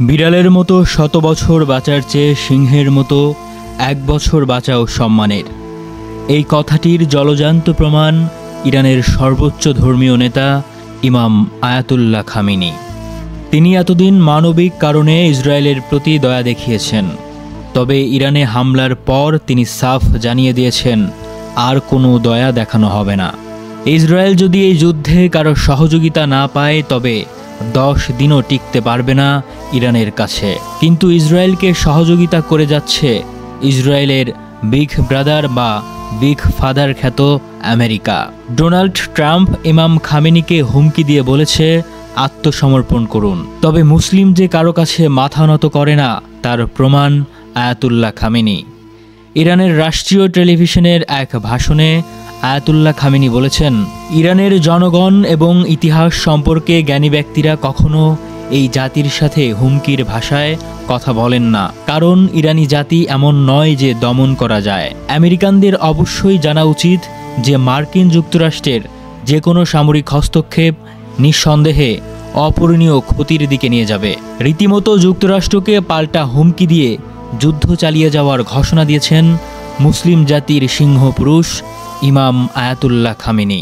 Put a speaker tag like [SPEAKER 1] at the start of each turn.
[SPEAKER 1] বিড়ালের মতো শত বছর বাঁচার চেয়ে সিংহের মতো এক বছর বাঁচাও সম্মানের। এই কথাটির জলজান্ত প্রমাণ ইরানের সর্বোচ্চ ধর্মীয় নেতা ইমাম আয়াতুল্লাহ খামেনি। তিনি এতদিন মানবিক কারণে ইসরায়েলের প্রতি দয়া দেখিয়েছেন, তবে ইরানে হামলার পর তিনি সাফ জানিয়ে দিয়েছেন আর কোনো দয়া দেখানো হবে না। ইসরায়েল যদি এই যুদ্ধে কারো সহযোগিতা না পায় তবে 10 দিনও টিকতে পারবে না ইরানের কাছে। কিন্তু ইসরায়েলকে সহযোগিতা করে যাচ্ছে ইসরায়েলের বিগ ব্রাদার বা বিগ ফাদার খ্যাত আমেরিকা। ডোনাল্ড ট্রাম্প ইমাম খামেনিকে হুমকি দিয়ে বলেছে আত্মসমর্পণ করুন। তবে মুসলিম যে কারো কাছে মাথা নত করে না তার প্রমাণ আয়াতুল্লাহ খামেনি। ইরানের রাষ্ট্রীয় টেলিভিশনের এক ভাষণে আয়াতুল্লাহ খামেনি বলেছেন, ইরানের জনগণ এবং ইতিহাস সম্পর্কে জ্ঞানী ব্যক্তিরা কখনো এই জাতির সাথে হুমকির ভাষায় কথা বলেন না, কারণ ইরানি জাতি এমন নয় যে দমন করা যায়। আমেরিকানদের অবশ্যই জানা উচিত যে মার্কিন যুক্তরাষ্ট্রের যে কোনো সামরিক হস্তক্ষেপ নিঃসন্দেহে অপূরণীয় ক্ষতির দিকে নিয়ে যাবে। রীতিমতো যুক্তরাষ্ট্রকে পাল্টা হুমকি দিয়ে যুদ্ধ চালিয়ে যাওয়ার ঘোষণা দিয়েছেন মুসলিম জাতির সিংহপুরুষ ইমাম আয়াতুল্লাহ খামেনি।